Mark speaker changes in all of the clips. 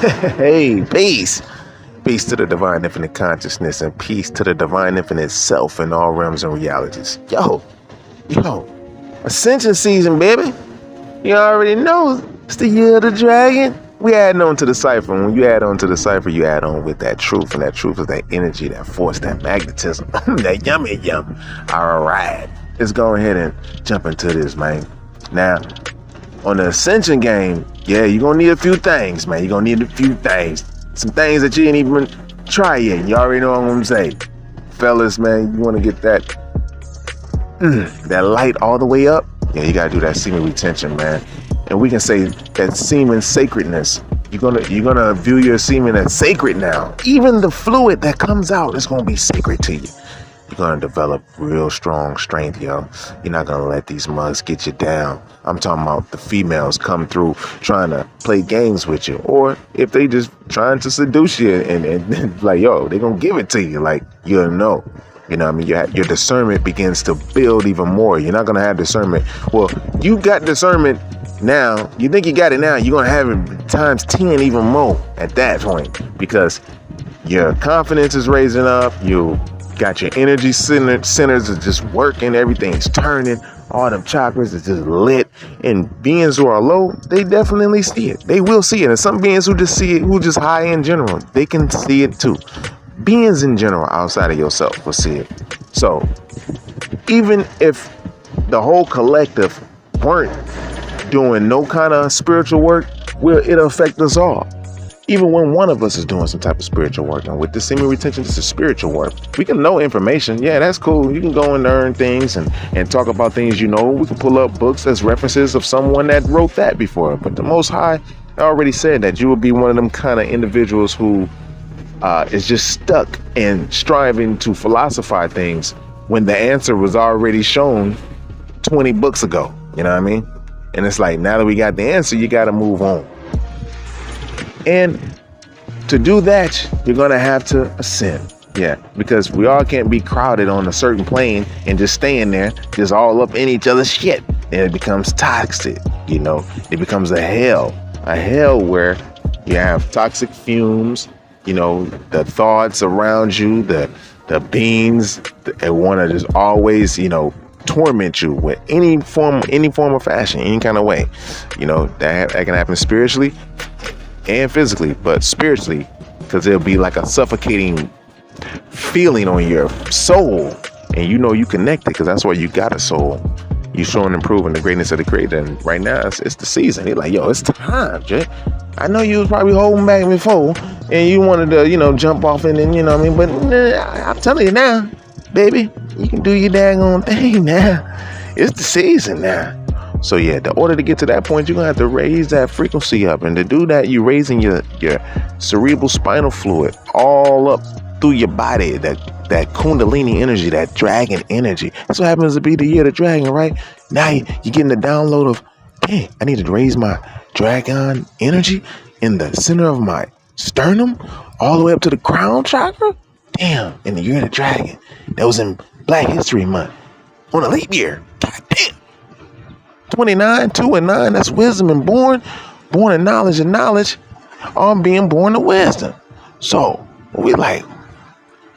Speaker 1: Hey, peace. Peace to the divine infinite consciousness and peace to the divine infinite self in all realms and realities. Yo, Ascension season, baby. You already know it's the year of the dragon. We adding on to the cipher. And when you add on to the cipher, you add on with that truth. And that truth is that energy, that force, that magnetism, that yummy yum. All right. Let's go ahead and jump into this, man. Now, on the Ascension game, yeah, you're going to need a few things, man. You're going to need a few things. Some things that you ain't even try yet. You already know what I'm going to say. Fellas, man, you want to get that that light all the way up? Yeah, you got to do that semen retention, man. And we can say that semen sacredness. You're gonna view your semen as sacred now. Even the fluid that comes out is going to be sacred to you. You're going to develop real strong strength, yo. You're not going to let these mugs get you down. I'm talking about the females come through trying to play games with you. Or if they just trying to seduce you and like, yo, they're going to give it to you. Like, you'll know. You know what I mean? Your discernment begins to build even more. You're not going to have discernment. Well, you got discernment now. You think you got it now. You're going to have it times 10 even more at that point. Because your confidence is raising up. You got your energy centers are just working. Everything's turning. All them chakras is just lit. And beings who are low, they definitely see it. They will see it. And some beings who just see it, who just high in general, they can see it too. Beings in general outside of yourself will see it. So even if the whole collective weren't doing no kind of spiritual work, it'll affect us all. Even when one of us is doing some type of spiritual work, and with the semen retention, this is spiritual work. We can know information. Yeah, that's cool. You can go and learn things and talk about things you know. We can pull up books as references of someone that wrote that before. But the Most High already said that you will be one of them kind of individuals who is just stuck and striving to philosophize things when the answer was already shown 20 books ago. You know what I mean? And it's like, now that we got the answer, you got to move on. And to do that, you're going to have to ascend. Yeah, because we all can't be crowded on a certain plane and just staying there, just all up in each other's shit. And it becomes toxic, you know, it becomes a hell where you have toxic fumes, you know, the thoughts around you, the beings that want to just always, you know, torment you with any form of fashion, any kind of way. You know, that can happen spiritually and physically, but spiritually, because it'll be like a suffocating feeling on your soul, and you know you connected because that's why you got a soul. You showing and proving the greatness of the Creator, and right now it's the season. You're like, yo, it's time, Jay. I know you was probably holding back before, and you wanted to, you know, jump off and then, you know what I mean, but I'm telling you now, baby, you can do your daggone thing now. It's the season now. So yeah, in order to get to that point, you're gonna have to raise that frequency up, and to do that, you're raising your cerebral spinal fluid all up through your body, that kundalini energy, that dragon energy. That's what happens to be the year of the dragon, right? Now you're getting the download of, dang, I need to raise my dragon energy in the center of my sternum, all the way up to the crown chakra. Damn, in the year of the dragon. That was in Black History Month on a leap year. God damn. 29, 2 and 9, that's wisdom and born in knowledge and knowledge, all being born to wisdom. So we like,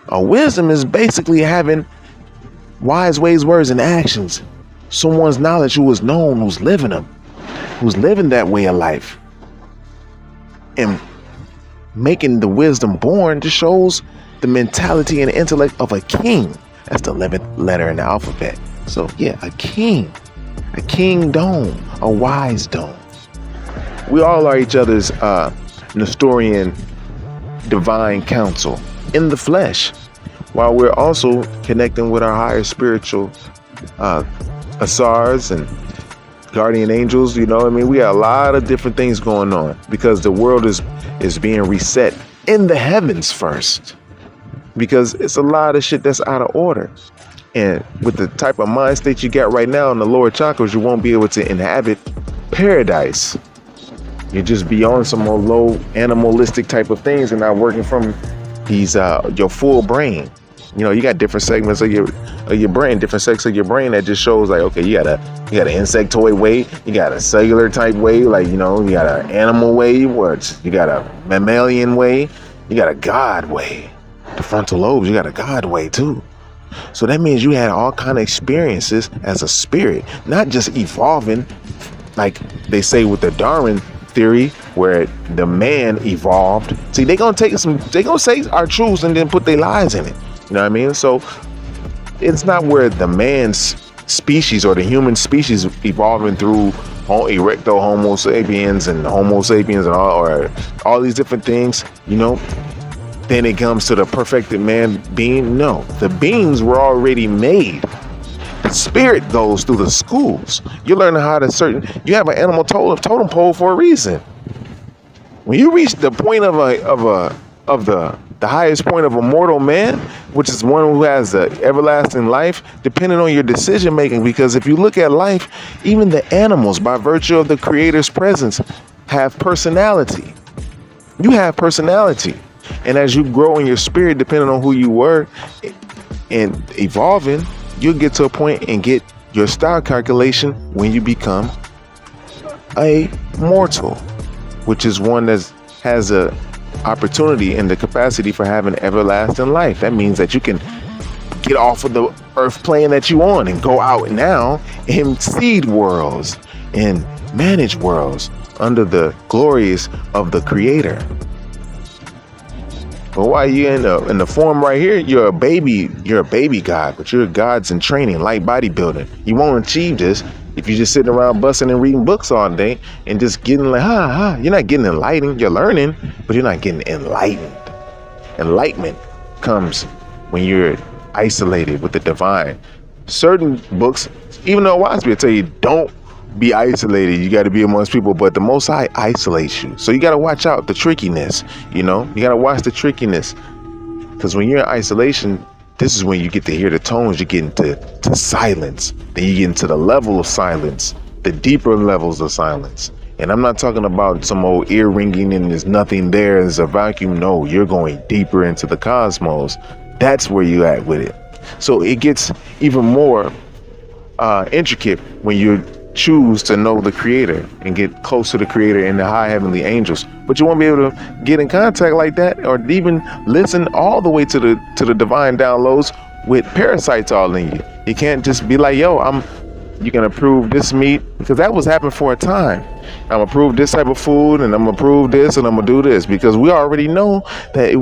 Speaker 1: a wisdom is basically having wise ways, words, and actions. Someone's knowledge who is known, who's living them, who's living that way of life. And making the wisdom born just shows the mentality and intellect of a king. That's the 11th letter in the alphabet. So yeah, a king. A kingdom, a wise dome. We all are each other's Nestorian divine counsel in the flesh, while we're also connecting with our higher spiritual Asars and guardian angels. You know what I mean? We got a lot of different things going on because the world is being reset in the heavens first, because it's a lot of shit that's out of order. And with the type of mind state you got right now in the lower chakras, you won't be able to inhabit paradise. You just be on some more low animalistic type of things and not working from these your full brain. You know, you got different segments of your brain, different sections of your brain that just shows like, okay, you got an insectoid way, you got a cellular type way, like, you know, you got an animal way, you got a mammalian way, you got a God way. The frontal lobes, you got a God way too. So that means you had all kind of experiences as a spirit, not just evolving, like they say with the Darwin theory, where the man evolved. See, they gonna say our truths and then put their lies in it. You know what I mean? So it's not where the man's species or the human species evolving through erecto Homo sapiens and Homo sapiens and all these different things, you know, then it comes to the perfected man being. No, the beings were already made. The spirit goes through the schools. You learn how to you have an animal totem pole for a reason. When you reach the point of the highest point of a mortal man, which is one who has the everlasting life, depending on your decision making. Because if you look at life, even the animals, by virtue of the Creator's presence, have personality. You have personality. And as you grow in your spirit, depending on who you were and evolving, you'll get to a point and get your star calculation when you become a mortal, which is one that has a opportunity and the capacity for having everlasting life. That means that you can get off of the earth plane that you on and go out now in seed worlds and manage worlds under the glories of the Creator. But while you're in the form right here, you're a baby God, but you're gods in training, like bodybuilding. You won't achieve this if you're just sitting around busting and reading books all day and just getting like, you're not getting enlightened. You're learning, but you're not getting enlightened. Enlightenment comes when you're isolated with the divine. Certain books, even though wise people tell you don't be isolated, you got to be amongst people, but the Most High isolates you. So you got to watch out the trickiness, you know, you got to watch the trickiness, because when you're in isolation, this is when you get to hear the tones. You get into silence, then you get into the level of silence, the deeper levels of silence. And I'm not talking about some old ear ringing and there's nothing there, there's a vacuum. No, you're going deeper into the cosmos. That's where you at with it. So it gets even more intricate when you choose to know the Creator and get close to the Creator and the high heavenly angels. But you won't be able to get in contact like that or even listen all the way to the divine downloads with parasites all in you. You can't just be like, yo, you can approve this meat, because that was happening for a time. I'm approve this type of food and I'm approve this and I'm gonna do this, because we already know that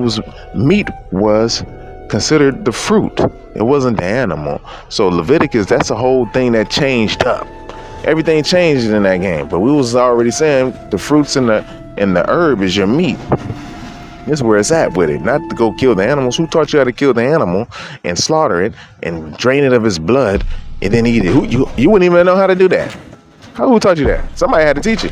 Speaker 1: meat was considered the fruit. It wasn't the animal. So Leviticus, that's a whole thing that changed up. Everything changed in that game, but we was already saying the fruits and the herb is your meat. This is where it's at with it, not to go kill the animals. Who taught you how to kill the animal and slaughter it and drain it of its blood and then eat it? You wouldn't even know how to do that. Who taught you that? Somebody had to teach you,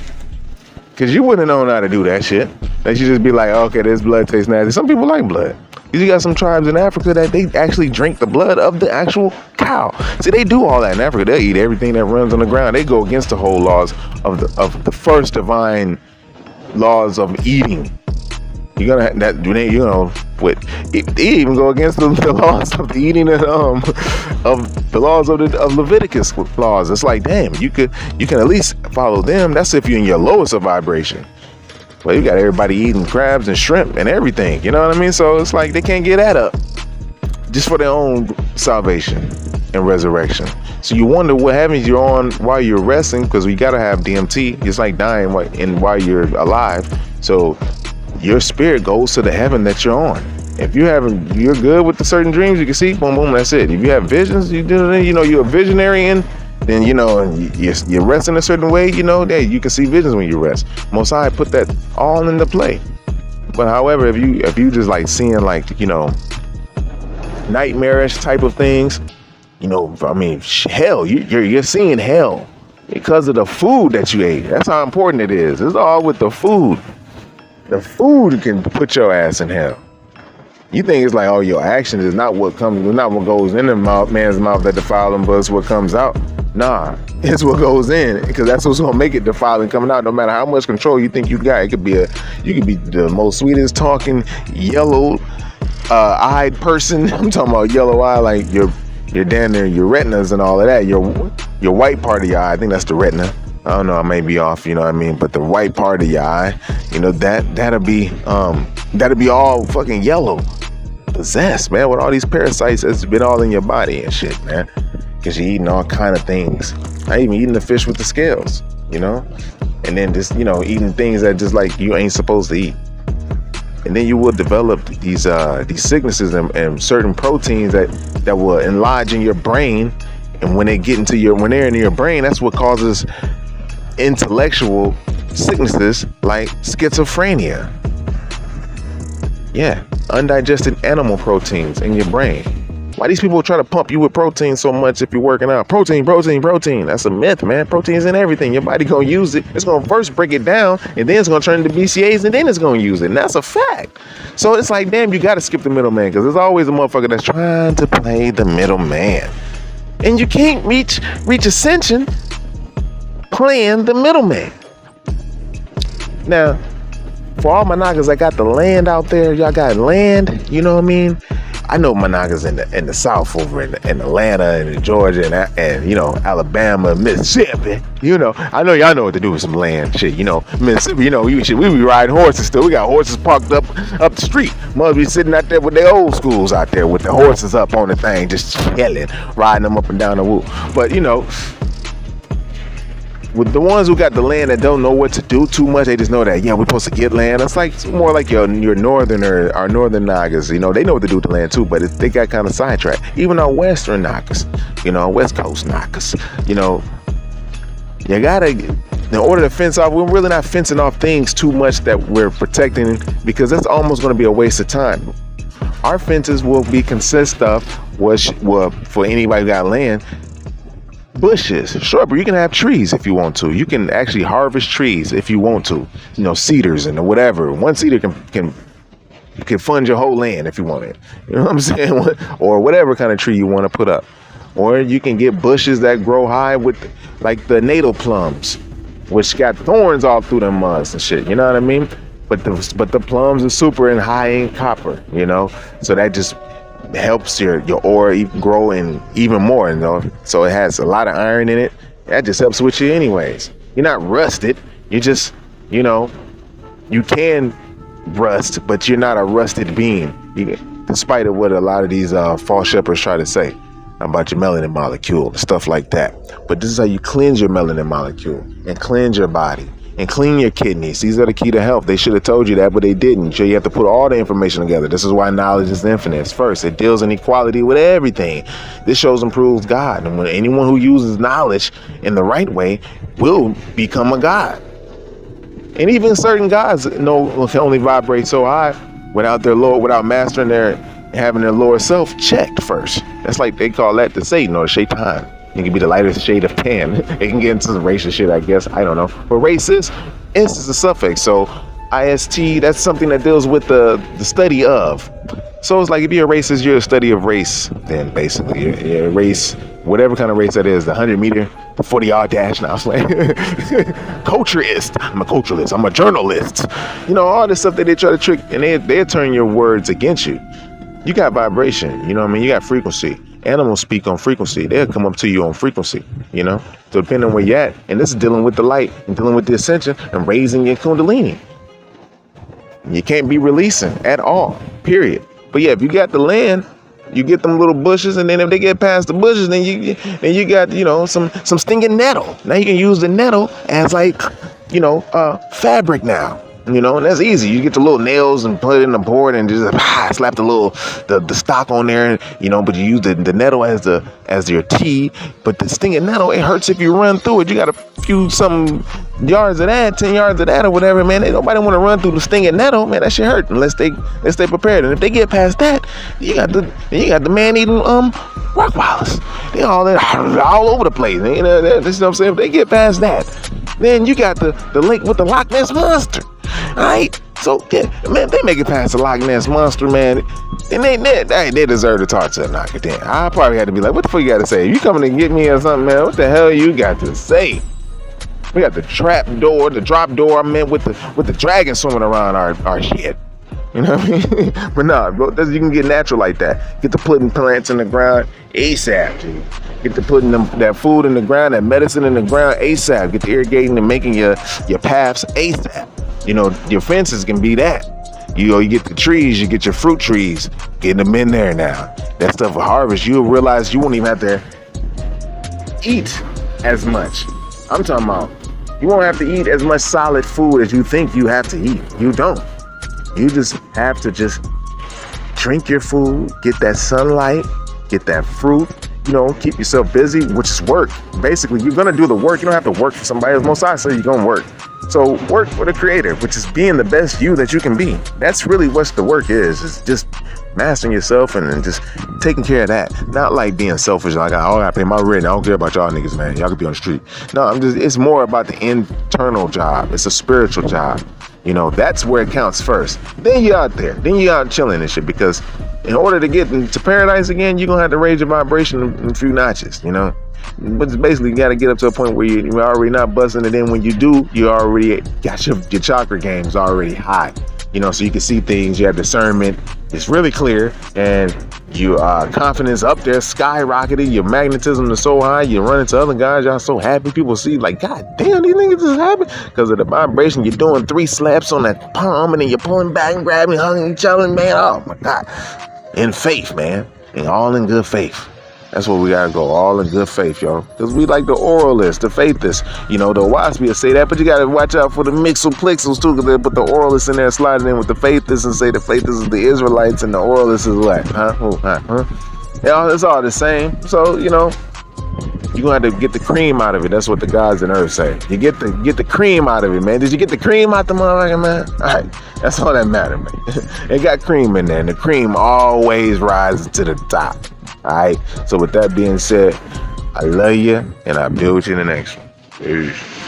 Speaker 1: because you wouldn't have known how to do that shit. That you just be like, okay, this blood tastes nasty. Some people like blood. You got some tribes in Africa that they actually drink the blood of the actual cow. See, they do all that in Africa. They'll eat everything that runs on the ground. They go against the whole laws of the first divine laws of eating. You're gonna have that, you know, they even go against the laws of the eating of the laws of Leviticus laws. It's like, damn, you can at least follow them. That's if you're in your lowest of vibration. Well, you got everybody eating crabs and shrimp and everything, you know what I mean? So it's like they can't get that up just for their own salvation and resurrection. So you wonder what happens you're on while you're resting, because we got to have DMT. It's like dying while you're alive. So your spirit goes to the heaven that you're on. If you're good with the certain dreams you can see, boom, boom, that's it. If you have visions, you know, you're a visionary, and then, you know, you're resting a certain way, you know, that you can see visions when you rest. Most High put that all into play. But however, if you just like seeing like, you know, nightmarish type of things, you know, I mean, hell, you're seeing hell because of the food that you ate. That's how important it is. It's all with the food. The food can put your ass in hell. You think it's like, oh, your actions is not what goes in the man's mouth that defile him, but it's what comes out. Nah, it's what goes in, because that's what's gonna make it defiling coming out. No matter how much control you think you got, you could be the most sweetest talking yellow eyed person. I'm talking about yellow eye, like your down there, your retinas and all of that. Your white part of your eye, I think that's the retina. I don't know, I may be off, you know what I mean? But the white part of your eye, you know, that'll be all fucking yellow. Possessed, man, with all these parasites that's been all in your body and shit, man. Because you're eating all kind of things. I even eating the fish with the scales, you know? And then just, you know, eating things that just like you ain't supposed to eat. And then you will develop these sicknesses and certain proteins that will enlarge in your brain. And when they're in your brain, that's what causes intellectual sicknesses like schizophrenia. Yeah, undigested animal proteins in your brain. Why these people try to pump you with protein so much if you're working out? Protein. That's a myth, man. Protein's in everything. Your body gonna use it. It's gonna first break it down, and then it's gonna turn into BCAAs, and then it's gonna use it. And that's a fact. So it's like, damn, you gotta skip the middleman, because there's always a motherfucker that's trying to play the middleman. And you can't reach ascension playing the middleman. Now, for all my Nagas that got the land out there, y'all got land, you know what I mean? I know my Nagas in the South, over in Atlanta and in Georgia and you know, Alabama, Mississippi. You know, I know y'all know what to do with some land shit. You know, Mississippi. You know, we be riding horses still. We got horses parked up the street. Must be sitting out there with their old schools out there with the horses up on the thing, just chilling, riding them up and down the whoop. But you know, with the ones who got the land that don't know what to do too much, they just know that, yeah, we're supposed to get land. It's like more like your northern or our northern Nagas, you know, they know what to do with the land too, but they got kind of sidetracked. Even our western Nagas, you know, west coast Nagas, you know, you gotta, in order to fence off, we're really not fencing off things too much that we're protecting, because that's almost going to be a waste of time. Our fences will consist of, for anybody who got land, bushes, shrubbery. You can have trees if you want to. You can actually harvest trees if you want to. You know, cedars and whatever. One cedar can fund your whole land if you want it. You know what I'm saying? Or whatever kind of tree you want to put up. Or you can get bushes that grow high with, like the natal plums, which got thorns all through them muds and shit. You know what I mean? But the plums are super and high in copper. You know, so that just helps your ore grow in even more, you know. So it has a lot of iron in it. That just helps with you anyways. You're not rusted. You just, you know, you can rust, but you're not a rusted being, despite of what a lot of these false shepherds try to say about your melanin molecule and stuff like that. But this is how you cleanse your melanin molecule and cleanse your body and clean your kidneys. These are the key to health. They should have told you that, but they didn't. So you have to put all the information together. This is why knowledge is infinite. First, it deals in equality with everything. This shows and proves God. And when anyone who uses knowledge in the right way will become a god. And even certain gods can only vibrate so high without mastering having their lower self checked first. That's like, they call that the Satan or the Shaitan. It can be the lightest shade of tan. It can get into some racist shit, I guess. I don't know. But racist is a suffix. So IST, that's something that deals with the study of. So it's like, if you're a racist, you're a study of race. Then basically, you're a race, whatever kind of race that is, the 100 meter, the 40-yard dash. Now it's like, culturist. I'm a culturalist. I'm a journalist. You know, all this stuff that they try to trick, and they turn your words against you. You got vibration. You know what I mean? You got frequency. Animals speak on frequency. They'll come up to you on frequency, you know? So depending on where you're at, and this is dealing with the light and dealing with the ascension and raising your kundalini. You can't be releasing at all, period. But yeah, if you got the land, you get them little bushes, and then if they get past the bushes, then you got, you know, some stinging nettle. Now you can use the nettle as like, you know, fabric now. You know, and that's easy. You get the little nails and put it in the board and just slap the stock on there, you know, but you use the nettle as your tea. But the stinging nettle, it hurts if you run through it. You got a few some yards of that, 10 yards of that or whatever, man. Nobody want to run through the stinging nettle, man. That shit hurt unless they prepared. And if they get past that, you got the man-eating Rockwallers. They all over the place. You know, this is what I'm saying. If they get past that, then you got the link with the Loch Ness Monster. Alright, so yeah, man, they make it past the Loch Ness Monster, man, and they deserve to talk to a Naga. Damn, I probably had to be like, what the fuck you got to say? You coming to get me or something, man? What the hell you got to say? We got the drop door, I meant with the dragon swimming around our shit. You know what I mean? But no, bro, you can get natural like that. Get to putting plants in the ground ASAP, G. Get to putting that food in the ground, that medicine in the ground ASAP. Get to irrigating and making your paths ASAP. You know, your fences can be that. You know, you get the trees, you get your fruit trees, getting them in there now. That stuff for harvest, you'll realize you won't even have to eat as much. I'm talking about, you won't have to eat as much solid food as you think you have to eat. You don't. You just have to just drink your food, get that sunlight, get that fruit, you know, keep yourself busy, which is work. Basically, you're gonna do the work. You don't have to work for somebody else. Most I say you're gonna work. So work for the creator, which is being the best you that you can be. That's really what the work is. It's just mastering yourself and just taking care of that. Not like being selfish, like, I gotta pay my rent. I don't care about y'all niggas, man. Y'all could be on the street. No, it's more about the internal job. It's a spiritual job. You know, that's where it counts first. Then you're out there. Then you're out chilling and shit, because in order to get into paradise again, you're gonna have to raise your vibration in a few notches, you know? But it's basically, you got to get up to a point where you're already not busting it in. When you do, you already got your chakra games already high, you know, so you can see things. You have discernment. It's really clear, and your confidence up there skyrocketed. Your magnetism is so high. You run into other guys, y'all so happy. People see like, God damn, these niggas is happy because of the vibration. You're doing 3 slaps on that palm, and then you're pulling back and grabbing, hugging each other, man. Oh my God, in faith, man, and all in good faith. That's where we gotta go, all in good faith, y'all. Because we like the oralists, the faithists. You know, the WASP will say that, but you gotta watch out for the mixel-plixels too, because they put the oralists in there, sliding in with the faithists, and say the faithists is the Israelites and the oralists is what? Huh? Yeah, it's all the same. So, you know, you're gonna have to get the cream out of it. That's what the gods and earth say. You get the cream out of it, man. Did you get the cream out the motherfucker, man? All right, that's all that matters, man. It got cream in there, and the cream always rises to the top. All right, so with that being said, I love you, and I'll be with you in the next one. Peace.